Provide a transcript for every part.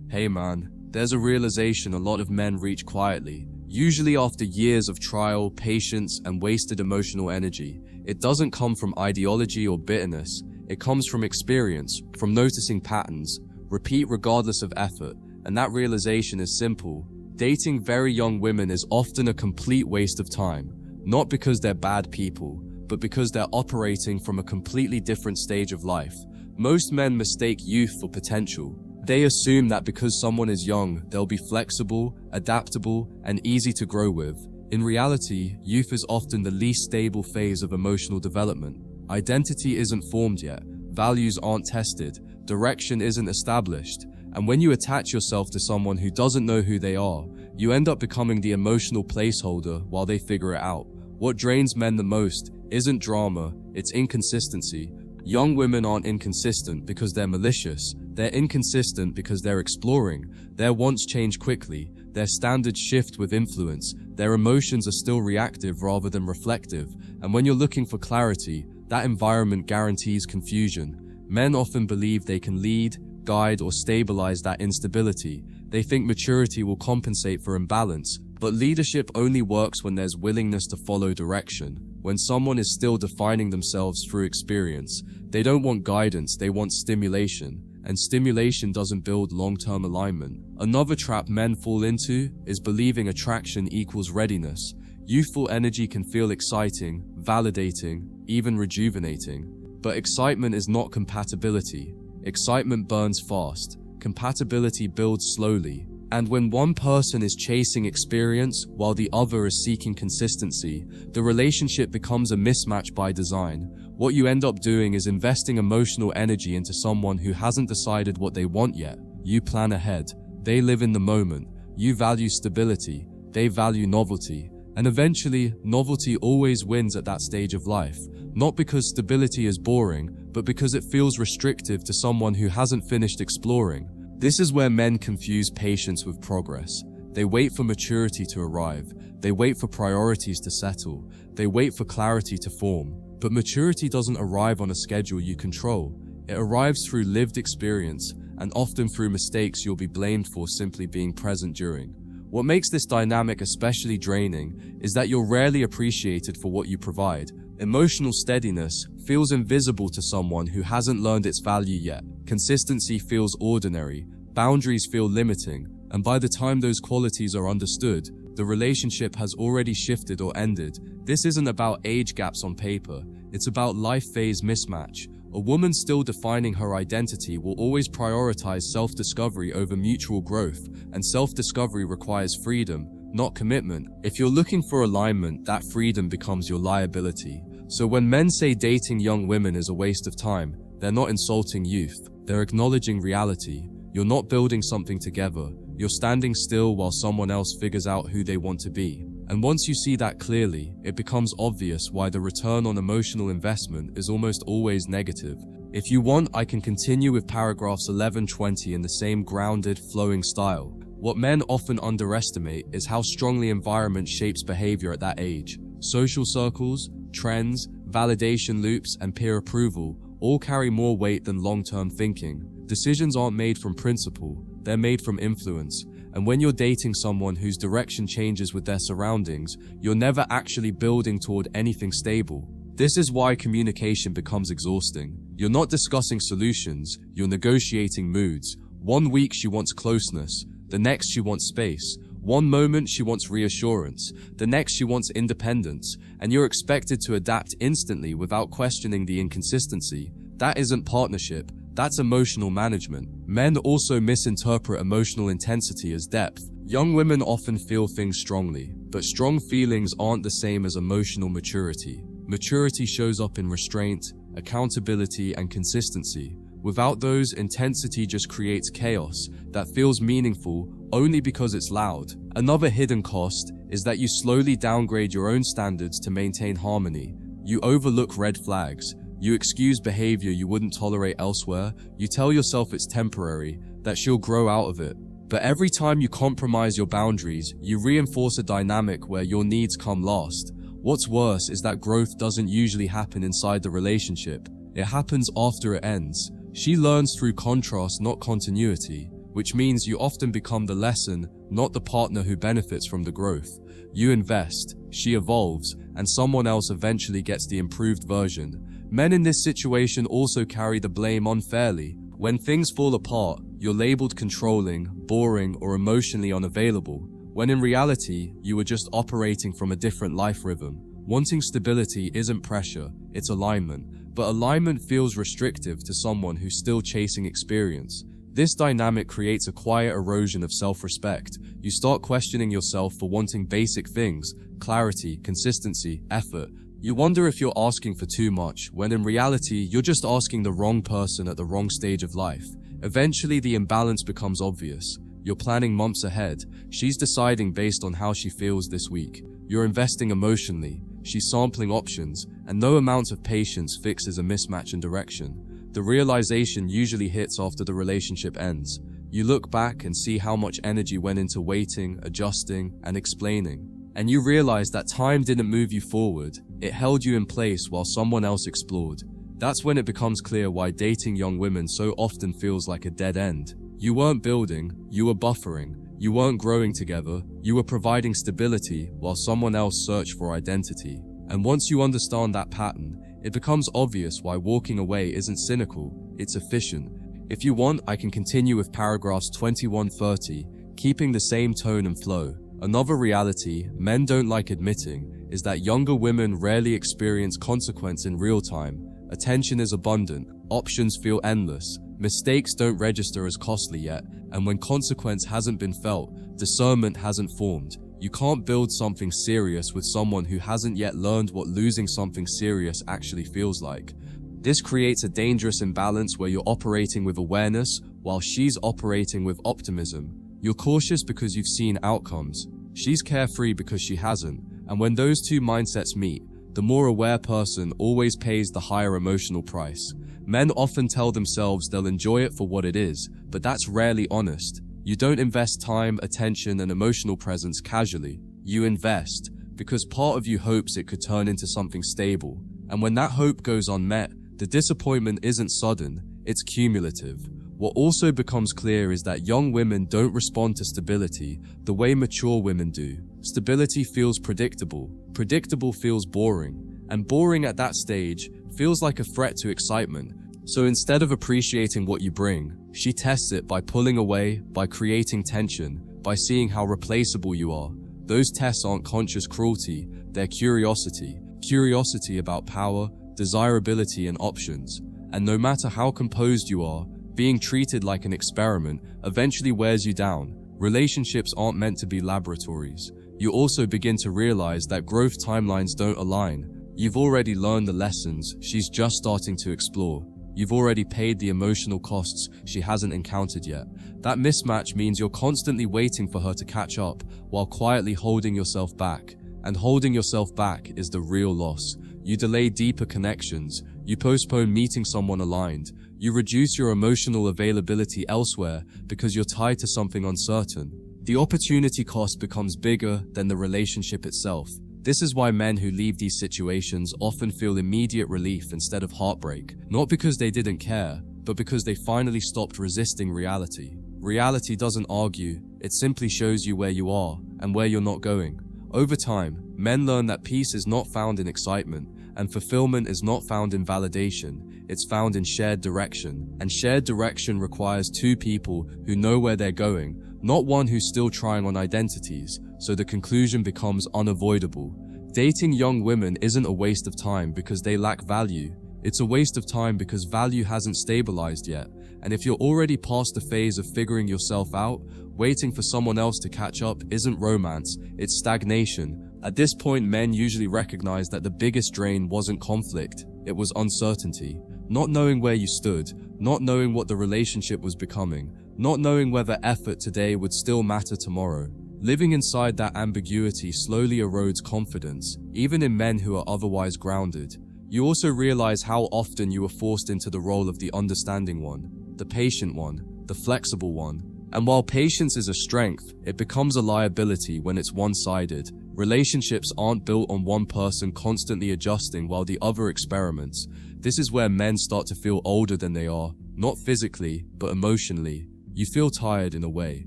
Hey man, there's a realization a lot of men reach quietly, usually after years of trial, patience, and wasted emotional energy. It doesn't come from ideology or bitterness, it comes from experience, from noticing patterns, repeat regardless of effort, and that realization is simple. Dating very young women is often a complete waste of time, not because they're bad people, but because they're operating from a completely different stage of life. Most men mistake youth for potential. They assume that because someone is young, they'll be flexible, adaptable, and easy to grow with. In reality, youth is often the least stable phase of emotional development. Identity isn't formed yet, values aren't tested, direction isn't established, and when you attach yourself to someone who doesn't know who they are, you end up becoming the emotional placeholder while they figure it out. What drains men the most isn't drama, it's inconsistency. Young women aren't inconsistent because they're malicious, they're inconsistent because they're exploring. Their wants change quickly, their standards shift with influence, their emotions are still reactive rather than reflective, and when you're looking for clarity, that environment guarantees confusion. Men often believe they can lead, guide, or stabilize that instability. They think maturity will compensate for imbalance, but leadership only works when there's willingness to follow direction. When someone is still defining themselves through experience, they don't want guidance, they want stimulation. And stimulation doesn't build long-term alignment. Another trap men fall into is believing attraction equals readiness. Youthful energy can feel exciting, validating, even rejuvenating. But excitement is not compatibility. Excitement burns fast. Compatibility builds slowly. And when one person is chasing experience while the other is seeking consistency, the relationship becomes a mismatch by design. What you end up doing is investing emotional energy into someone who hasn't decided what they want yet. You plan ahead. They live in the moment. You value stability. They value novelty. And eventually, novelty always wins at that stage of life. Not because stability is boring, but because it feels restrictive to someone who hasn't finished exploring. This is where men confuse patience with progress. They wait for maturity to arrive. They wait for priorities to settle. They wait for clarity to form. But maturity doesn't arrive on a schedule you control. It arrives through lived experience, and often through mistakes you'll be blamed for simply being present during. What makes this dynamic especially draining is that you're rarely appreciated for what you provide. Emotional steadiness feels invisible to someone who hasn't learned its value yet. Consistency feels ordinary, boundaries feel limiting, and by the time those qualities are understood, the relationship has already shifted or ended. This isn't about age gaps on paper, it's about life phase mismatch. A woman still defining her identity will always prioritize self-discovery over mutual growth, and self-discovery requires freedom, not commitment. If you're looking for alignment, that freedom becomes your liability. So when men say dating young women is a waste of time, they're not insulting youth, they're acknowledging reality. You're not building something together, you're standing still while someone else figures out who they want to be. And once you see that clearly, it becomes obvious why the return on emotional investment is almost always negative. If you want, I can continue with paragraphs 11-20 in the same grounded, flowing style. What men often underestimate is how strongly environment shapes behavior at that age. Social circles, trends, validation loops, and peer approval all carry more weight than long-term thinking. Decisions aren't made from principle, they're made from influence. And when you're dating someone whose direction changes with their surroundings, you're never actually building toward anything stable. This is why communication becomes exhausting. You're not discussing solutions, you're negotiating moods. One week she wants closeness, the next she wants space. One moment she wants reassurance, the next she wants independence, and you're expected to adapt instantly without questioning the inconsistency. That isn't partnership, that's emotional management. Men also misinterpret emotional intensity as depth. Young women often feel things strongly, but strong feelings aren't the same as emotional maturity. Maturity shows up in restraint, accountability, and consistency. Without those, intensity just creates chaos that feels meaningful only because it's loud. Another hidden cost is that you slowly downgrade your own standards to maintain harmony. You overlook red flags. You excuse behavior you wouldn't tolerate elsewhere. You tell yourself it's temporary, that she'll grow out of it. But every time you compromise your boundaries, you reinforce a dynamic where your needs come last. What's worse is that growth doesn't usually happen inside the relationship. It happens after it ends. She learns through contrast, not continuity. which means you often become the lesson, not the partner who benefits from the growth. You invest, she evolves, and someone else eventually gets the improved version. Men in this situation also carry the blame unfairly. When things fall apart, you're labeled controlling, boring, or emotionally unavailable, when in reality, you were just operating from a different life rhythm. Wanting stability isn't pressure, it's alignment, but alignment feels restrictive to someone who's still chasing experience. This dynamic creates a quiet erosion of self-respect. You start questioning yourself for wanting basic things: clarity, consistency, effort. You wonder if you're asking for too much, when in reality, you're just asking the wrong person at the wrong stage of life. Eventually, the imbalance becomes obvious. You're planning months ahead. She's deciding based on how she feels this week. You're investing emotionally. She's sampling options, and no amount of patience fixes a mismatch in direction. The realization usually hits after the relationship ends. You look back and see how much energy went into waiting, adjusting, and explaining. And you realize that time didn't move you forward, it held you in place while someone else explored. That's when it becomes clear why dating young women so often feels like a dead end. You weren't building, you were buffering. You weren't growing together, you were providing stability while someone else searched for identity. And once you understand that pattern, it becomes obvious why walking away isn't cynical, it's efficient. If you want, I can continue with paragraphs 21-30, keeping the same tone and flow. Another reality men don't like admitting is that younger women rarely experience consequence in real time. Attention is abundant, options feel endless, mistakes don't register as costly yet, and when consequence hasn't been felt, discernment hasn't formed. You can't build something serious with someone who hasn't yet learned what losing something serious actually feels like. This creates a dangerous imbalance where you're operating with awareness while she's operating with optimism. You're cautious because you've seen outcomes. She's carefree because she hasn't. And when those two mindsets meet, the more aware person always pays the higher emotional price. Men often tell themselves they'll enjoy it for what it is, but that's rarely honest. You don't invest time, attention, and emotional presence casually. You invest because part of you hopes it could turn into something stable. And when that hope goes unmet, the disappointment isn't sudden, it's cumulative. What also becomes clear is that young women don't respond to stability the way mature women do. Stability feels predictable, predictable feels boring, and boring at that stage feels like a threat to excitement. So instead of appreciating what you bring, she tests it by pulling away, by creating tension, by seeing how replaceable you are. Those tests aren't conscious cruelty, they're curiosity. Curiosity about power, desirability, and options. And no matter how composed you are, being treated like an experiment eventually wears you down. Relationships aren't meant to be laboratories. You also begin to realize that growth timelines don't align. You've already learned the lessons she's just starting to explore. You've already paid the emotional costs she hasn't encountered yet. That mismatch means you're constantly waiting for her to catch up while quietly holding yourself back. And holding yourself back is the real loss. You delay deeper connections. You postpone meeting someone aligned. You reduce your emotional availability elsewhere because you're tied to something uncertain. The opportunity cost becomes bigger than the relationship itself. This is why men who leave these situations often feel immediate relief instead of heartbreak, not because they didn't care, but because they finally stopped resisting reality. Reality doesn't argue, it simply shows you where you are and where you're not going. Over time, men learn that peace is not found in excitement, and fulfillment is not found in validation, it's found in shared direction. And shared direction requires two people who know where they're going, not one who's still trying on identities, so the conclusion becomes unavoidable. Dating young women isn't a waste of time because they lack value. It's a waste of time because value hasn't stabilized yet. And if you're already past the phase of figuring yourself out, waiting for someone else to catch up isn't romance, it's stagnation. At this point, men usually recognize that the biggest drain wasn't conflict, it was uncertainty. Not knowing where you stood, not knowing what the relationship was becoming, not knowing whether effort today would still matter tomorrow. Living inside that ambiguity slowly erodes confidence, even in men who are otherwise grounded. You also realize how often you were forced into the role of the understanding one, the patient one, the flexible one. And while patience is a strength, it becomes a liability when it's one-sided. Relationships aren't built on one person constantly adjusting while the other experiments. This is where men start to feel older than they are, not physically, but emotionally. You feel tired in a way.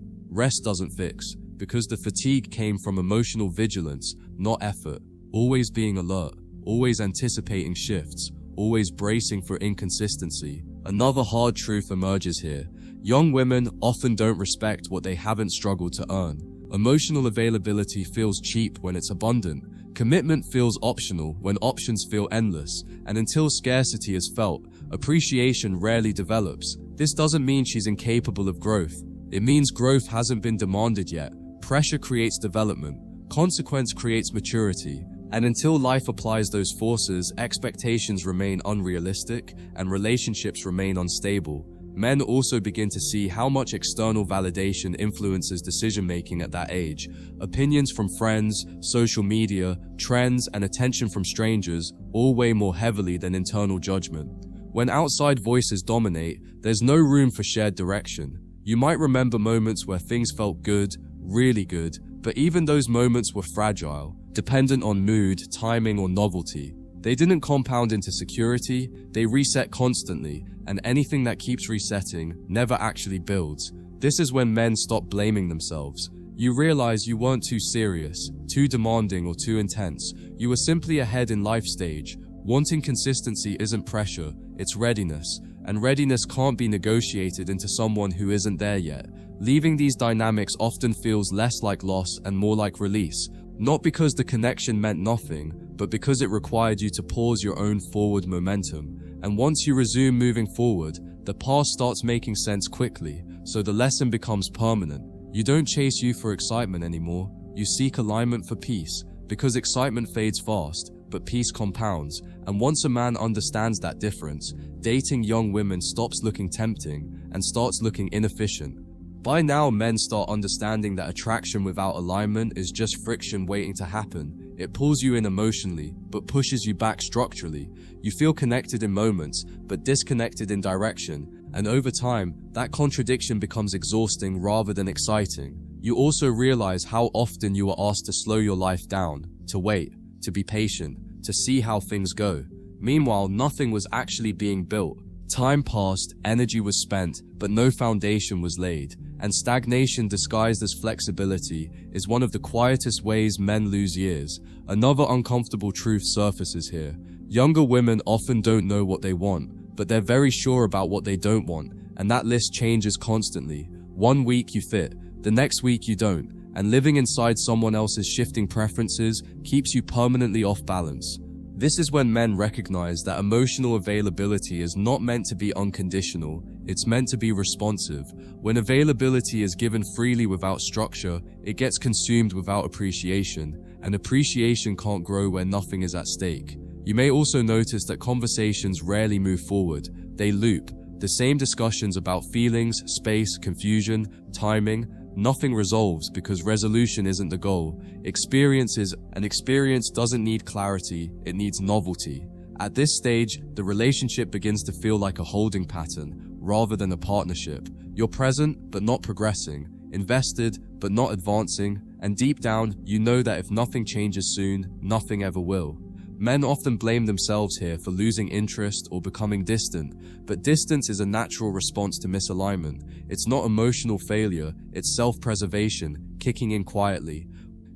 Rest doesn't fix, because the fatigue came from emotional vigilance, not effort. Always being alert, always anticipating shifts, always bracing for inconsistency. Another hard truth emerges here. Young women often don't respect what they haven't struggled to earn. Emotional availability feels cheap when it's abundant. Commitment feels optional when options feel endless. And until scarcity is felt, appreciation rarely develops. This doesn't mean she's incapable of growth. It means growth hasn't been demanded yet. Pressure creates development. Consequence creates maturity. And until life applies those forces, expectations remain unrealistic and relationships remain unstable. Men also begin to see how much external validation influences decision-making at that age. Opinions from friends, social media, trends, and attention from strangers all weigh more heavily than internal judgment. When outside voices dominate, there's no room for shared direction. You might remember moments where things felt good, really good, but even those moments were fragile, dependent on mood, timing, or novelty. They didn't compound into security, they reset constantly, and anything that keeps resetting never actually builds. This is when men stop blaming themselves. You realize you weren't too serious, too demanding, or too intense. You were simply ahead in life stage. Wanting consistency isn't pressure, it's readiness, and readiness can't be negotiated into someone who isn't there yet. Leaving these dynamics often feels less like loss and more like release, not because the connection meant nothing, but because it required you to pause your own forward momentum. And once you resume moving forward, the past starts making sense quickly, so the lesson becomes permanent. You don't chase youth for excitement anymore, you seek alignment for peace, because excitement fades fast, but peace compounds. And once a man understands that difference, dating young women stops looking tempting and starts looking inefficient. By now, men start understanding that attraction without alignment is just friction waiting to happen. It pulls you in emotionally, but pushes you back structurally. You feel connected in moments, but disconnected in direction. And over time, that contradiction becomes exhausting rather than exciting. You also realize how often you are asked to slow your life down, to wait, to be patient, to see how things go. Meanwhile, nothing was actually being built. Time passed, energy was spent, but no foundation was laid. And stagnation disguised as flexibility is one of the quietest ways men lose years. Another uncomfortable truth surfaces here. Younger women often don't know what they want, but they're very sure about what they don't want, and that list changes constantly. One week you fit, the next week you don't, and living inside someone else's shifting preferences keeps you permanently off balance. This is when men recognize that emotional availability is not meant to be unconditional, it's meant to be responsive. When availability is given freely without structure, it gets consumed without appreciation, and appreciation can't grow where nothing is at stake. You may also notice that conversations rarely move forward, they loop. The same discussions about feelings, space, confusion, timing. Nothing resolves because resolution isn't the goal. Experience doesn't need clarity, it needs novelty. At this stage, the relationship begins to feel like a holding pattern rather than a partnership. You're present but not progressing, invested but not advancing, and deep down, you know that if nothing changes soon, nothing ever will. Men often blame themselves here for losing interest or becoming distant, but distance is a natural response to misalignment. It's not emotional failure, it's self-preservation, kicking in quietly.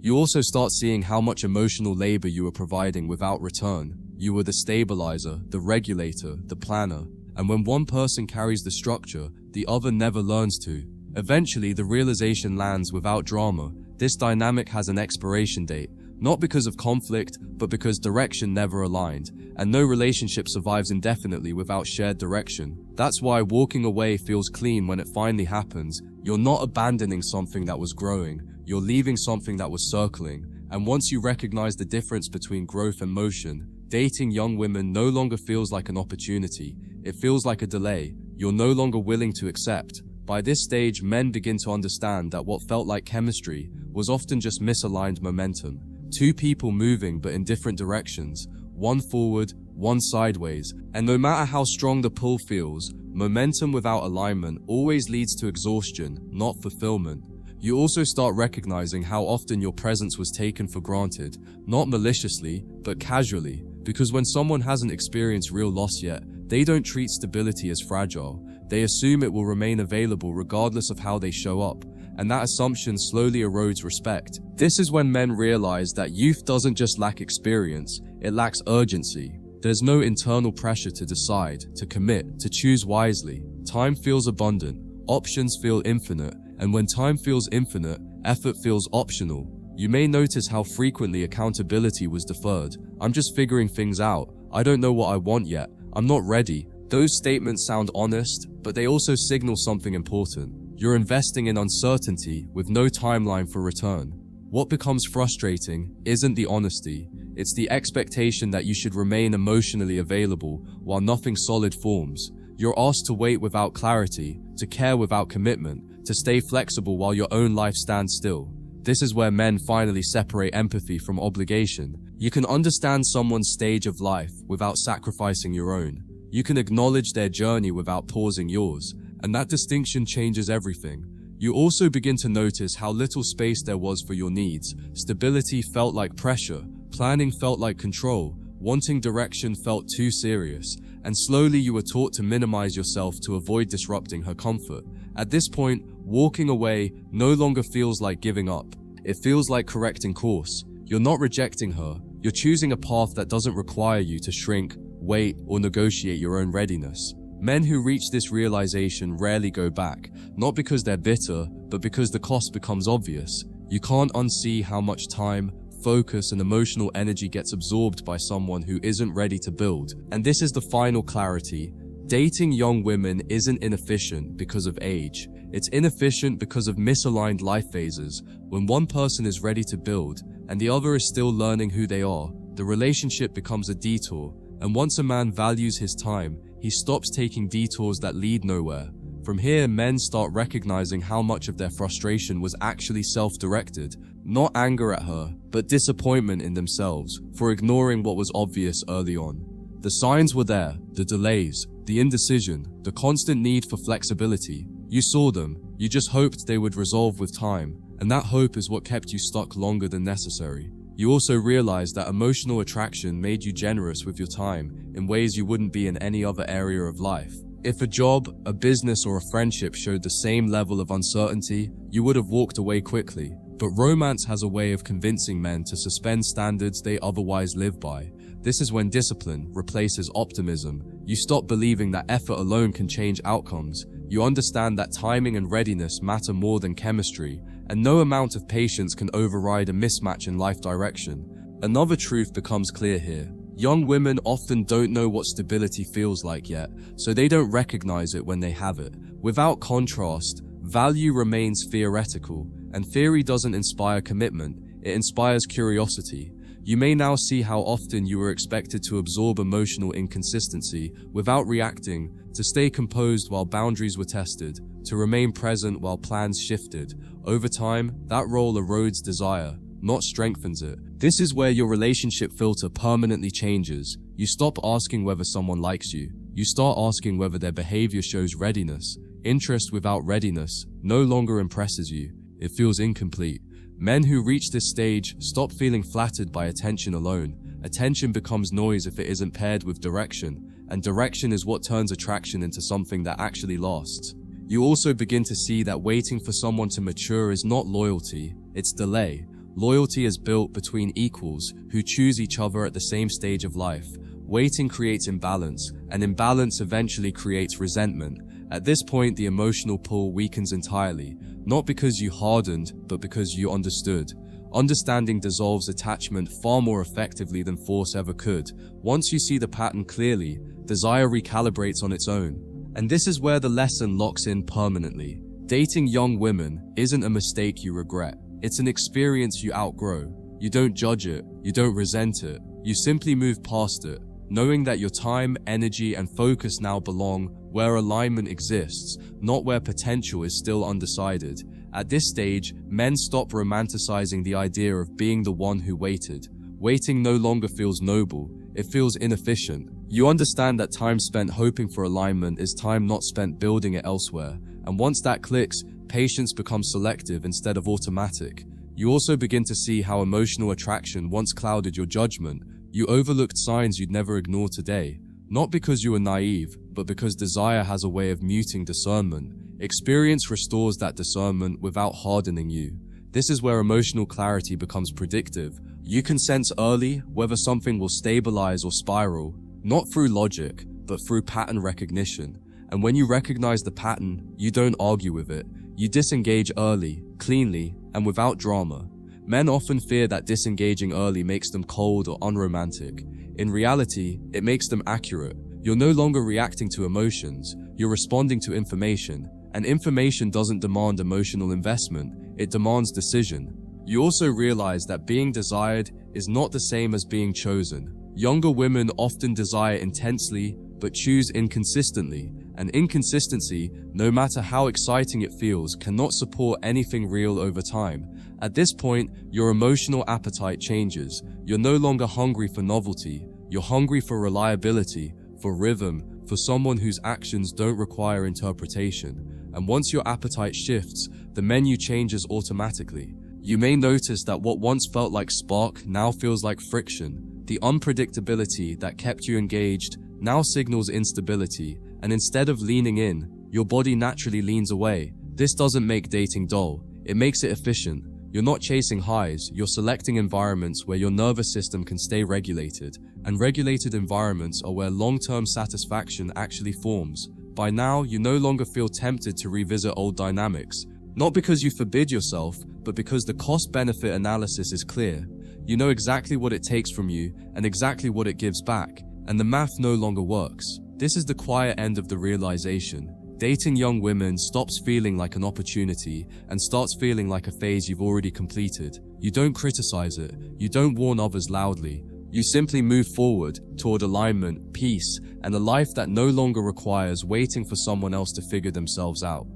You also start seeing how much emotional labor you were providing without return. You were the stabilizer, the regulator, the planner, and when one person carries the structure, the other never learns to. Eventually, the realization lands without drama. This dynamic has an expiration date. Not because of conflict, but because direction never aligned, and no relationship survives indefinitely without shared direction. That's why walking away feels clean when it finally happens. You're not abandoning something that was growing, you're leaving something that was circling. And once you recognize the difference between growth and motion, dating young women no longer feels like an opportunity, it feels like a delay. You're no longer willing to accept. By this stage, men begin to understand that what felt like chemistry was often just misaligned momentum. Two people moving but in different directions, one forward, one sideways, and no matter how strong the pull feels, momentum without alignment always leads to exhaustion, not fulfillment. You also start recognizing how often your presence was taken for granted, not maliciously, but casually, because when someone hasn't experienced real loss yet, they don't treat stability as fragile. They assume it will remain available regardless of how they show up, and that assumption slowly erodes respect. This is when men realize that youth doesn't just lack experience, it lacks urgency. There's no internal pressure to decide, to commit, to choose wisely. Time feels abundant, options feel infinite, and when time feels infinite, effort feels optional. You may notice how frequently accountability was deferred. I'm just figuring things out. I don't know what I want yet. I'm not ready. Those statements sound honest, but they also signal something important. You're investing in uncertainty with no timeline for return. What becomes frustrating isn't the honesty, it's the expectation that you should remain emotionally available while nothing solid forms. You're asked to wait without clarity, to care without commitment, to stay flexible while your own life stands still. This is where men finally separate empathy from obligation. You can understand someone's stage of life without sacrificing your own. You can acknowledge their journey without pausing yours, and that distinction changes everything. You also begin to notice how little space there was for your needs. Stability felt like pressure, planning felt like control, wanting direction felt too serious, and slowly you were taught to minimize yourself to avoid disrupting her comfort. At this point, walking away no longer feels like giving up. It feels like correcting course. You're not rejecting her, you're choosing a path that doesn't require you to shrink, wait, or negotiate your own readiness. Men who reach this realization rarely go back, not because they're bitter, but because the cost becomes obvious. You can't unsee how much time, focus, and emotional energy gets absorbed by someone who isn't ready to build. And this is the final clarity. Dating young women isn't inefficient because of age. It's inefficient because of misaligned life phases. When one person is ready to build, and the other is still learning who they are, the relationship becomes a detour. And once a man values his time, he stops taking detours that lead nowhere. From here, men start recognizing how much of their frustration was actually self-directed. Not anger at her, but disappointment in themselves for ignoring what was obvious early on. The signs were there, the delays, the indecision, the constant need for flexibility. You saw them, you just hoped they would resolve with time, and that hope is what kept you stuck longer than necessary. You also realized that emotional attraction made you generous with your time in ways you wouldn't be in any other area of life. If a job, a business, or a friendship showed the same level of uncertainty, you would have walked away quickly. But romance has a way of convincing men to suspend standards they otherwise live by. This is when discipline replaces optimism. You stop believing that effort alone can change outcomes. You understand that timing and readiness matter more than chemistry, and no amount of patience can override a mismatch in life direction. Another truth becomes clear here. Young women often don't know what stability feels like yet, so they don't recognize it when they have it. Without contrast, value remains theoretical, and theory doesn't inspire commitment, it inspires curiosity. You may now see how often you were expected to absorb emotional inconsistency without reacting, to stay composed while boundaries were tested, to remain present while plans shifted. Over time, that role erodes desire, not strengthens it. This is where your relationship filter permanently changes. You stop asking whether someone likes you. You start asking whether their behavior shows readiness. Interest without readiness no longer impresses you. It feels incomplete. Men who reach this stage stop feeling flattered by attention alone. Attention becomes noise if it isn't paired with direction, and direction is what turns attraction into something that actually lasts. You also begin to see that waiting for someone to mature is not loyalty, it's delay. Loyalty is built between equals who choose each other at the same stage of life. Waiting creates imbalance, and imbalance eventually creates resentment. At this point, the emotional pull weakens entirely, not because you hardened, but because you understood. Understanding dissolves attachment far more effectively than force ever could. Once you see the pattern clearly, desire recalibrates on its own. And this is where the lesson locks in permanently. Dating young women isn't a mistake you regret. It's an experience you outgrow. You don't judge it, you don't resent it, you simply move past it, knowing that your time, energy, and focus now belong where alignment exists, not where potential is still undecided. At this stage, men stop romanticizing the idea of being the one who waited. Waiting no longer feels noble, it feels inefficient. You understand that time spent hoping for alignment is time not spent building it elsewhere, and once that clicks, patience becomes selective instead of automatic. You also begin to see how emotional attraction once clouded your judgment. You overlooked signs you'd never ignore today, not because you were naive, but because desire has a way of muting discernment. Experience restores that discernment without hardening you. This is where emotional clarity becomes predictive. You can sense early whether something will stabilize or spiral, not through logic, but through pattern recognition. And when you recognize the pattern, you don't argue with it. You disengage early, cleanly, and without drama. Men often fear that disengaging early makes them cold or unromantic. In reality, it makes them accurate. You're no longer reacting to emotions, you're responding to information. And information doesn't demand emotional investment, it demands decision. You also realize that being desired is not the same as being chosen. Younger women often desire intensely, but choose inconsistently. And inconsistency, no matter how exciting it feels, cannot support anything real over time. At this point, your emotional appetite changes. You're no longer hungry for novelty, you're hungry for reliability, for rhythm, for someone whose actions don't require interpretation. And once your appetite shifts, the menu changes automatically. You may notice that what once felt like spark now feels like friction. The unpredictability that kept you engaged now signals instability, and instead of leaning in, your body naturally leans away. This doesn't make dating dull, it makes it efficient. You're not chasing highs, you're selecting environments where your nervous system can stay regulated, and regulated environments are where long-term satisfaction actually forms. By now, you no longer feel tempted to revisit old dynamics, not because you forbid yourself, but because the cost-benefit analysis is clear. You know exactly what it takes from you and exactly what it gives back, and the math no longer works. This is the quiet end of the realization. Dating young women stops feeling like an opportunity and starts feeling like a phase you've already completed. You don't criticize it, you don't warn others loudly. You simply move forward toward alignment, peace, and a life that no longer requires waiting for someone else to figure themselves out.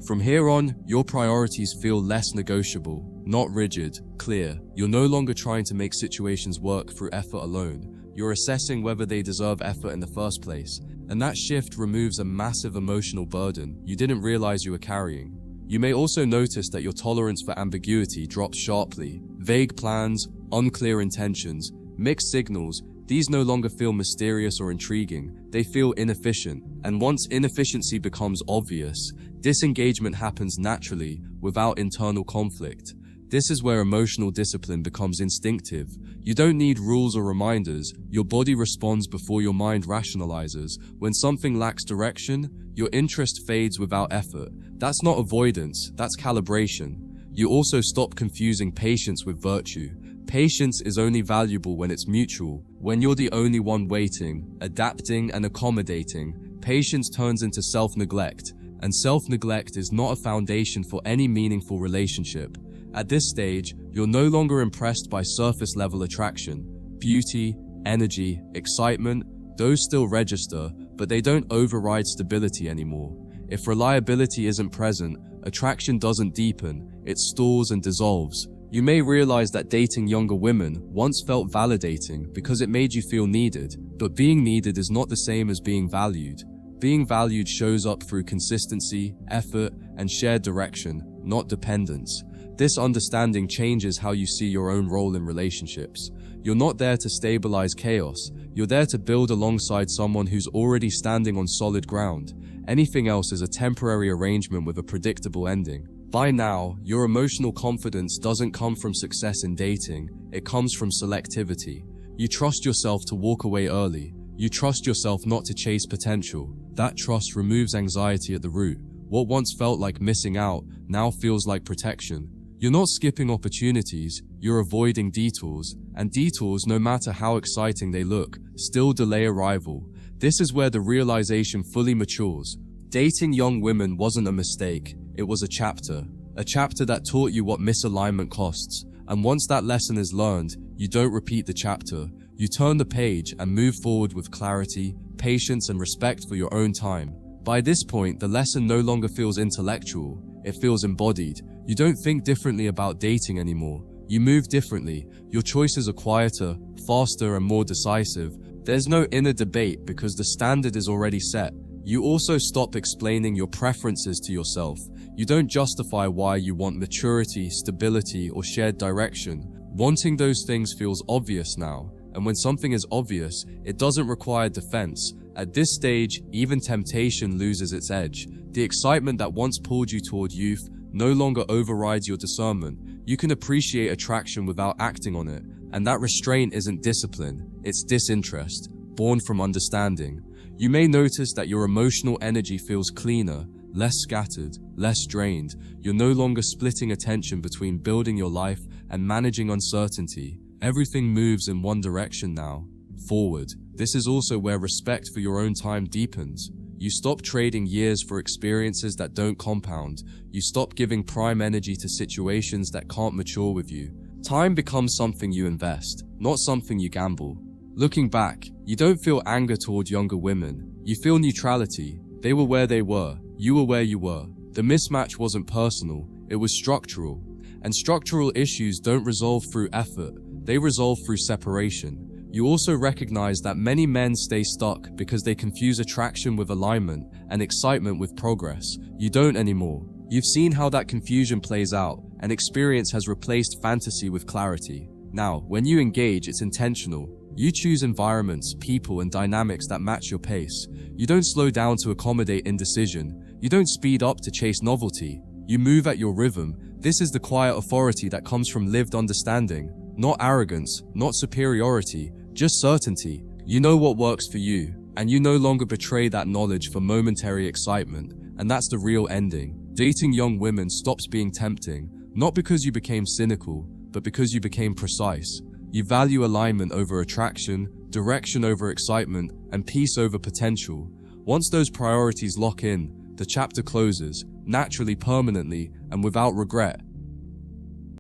From here on, your priorities feel less negotiable, not rigid, clear. You're no longer trying to make situations work through effort alone. You're assessing whether they deserve effort in the first place, and that shift removes a massive emotional burden you didn't realize you were carrying. You may also notice that your tolerance for ambiguity drops sharply. Vague plans, unclear intentions, mixed signals, these no longer feel mysterious or intriguing, they feel inefficient. And once inefficiency becomes obvious, disengagement happens naturally, without internal conflict. This is where emotional discipline becomes instinctive. You don't need rules or reminders, your body responds before your mind rationalizes. When something lacks direction, your interest fades without effort. That's not avoidance, that's calibration. You also stop confusing patience with virtue. Patience is only valuable when it's mutual. When you're the only one waiting, adapting, and accommodating, patience turns into self-neglect, and self-neglect is not a foundation for any meaningful relationship. At this stage, you're no longer impressed by surface-level attraction. Beauty, energy, excitement, those still register, but they don't override stability anymore. If reliability isn't present, attraction doesn't deepen, it stalls and dissolves. You may realize that dating younger women once felt validating because it made you feel needed, but being needed is not the same as being valued. Being valued shows up through consistency, effort, and shared direction, not dependence. This understanding changes how you see your own role in relationships. You're not there to stabilize chaos, you're there to build alongside someone who's already standing on solid ground. Anything else is a temporary arrangement with a predictable ending. By now, your emotional confidence doesn't come from success in dating, it comes from selectivity. You trust yourself to walk away early. You trust yourself not to chase potential. That trust removes anxiety at the root. What once felt like missing out now feels like protection. You're not skipping opportunities, you're avoiding detours, and detours, no matter how exciting they look, still delay arrival. This is where the realization fully matures. Dating young women wasn't a mistake, it was a chapter that taught you what misalignment costs. And once that lesson is learned, you don't repeat the chapter. You turn the page and move forward with clarity, patience, and respect for your own time. By this point, the lesson no longer feels intellectual, it feels embodied. You don't think differently about dating anymore. You move differently. Your choices are quieter, faster, and more decisive. There's no inner debate because the standard is already set. You also stop explaining your preferences to yourself. You don't justify why you want maturity, stability, or shared direction. Wanting those things feels obvious now. and when something is obvious, it doesn't require defense. At this stage, even temptation loses its edge. The excitement that once pulled you toward youth no longer overrides your discernment. You can appreciate attraction without acting on it, and that restraint isn't discipline, it's disinterest, born from understanding. You may notice that your emotional energy feels cleaner, less scattered, less drained. You're no longer splitting attention between building your life and managing uncertainty. Everything moves in one direction now, forward. This is also where respect for your own time deepens. You stop trading years for experiences that don't compound. You stop giving prime energy to situations that can't mature with you. Time becomes something you invest, not something you gamble. Looking back, you don't feel anger toward younger women. You feel neutrality. They were where they were. You were where you were. The mismatch wasn't personal, it was structural. And structural issues don't resolve through effort, they resolve through separation. You also recognize that many men stay stuck because they confuse attraction with alignment and excitement with progress. You don't anymore. You've seen how that confusion plays out, and experience has replaced fantasy with clarity. Now, when you engage, it's intentional. You choose environments, people, and dynamics that match your pace. You don't slow down to accommodate indecision. You don't speed up to chase novelty. You move at your rhythm. This is the quiet authority that comes from lived understanding. Not arrogance, not superiority, just certainty. You know what works for you, and you no longer betray that knowledge for momentary excitement, and that's the real ending. Dating young women stops being tempting, not because you became cynical, but because you became precise. You value alignment over attraction, direction over excitement, and peace over potential. Once those priorities lock in, the chapter closes, naturally, permanently, and without regret.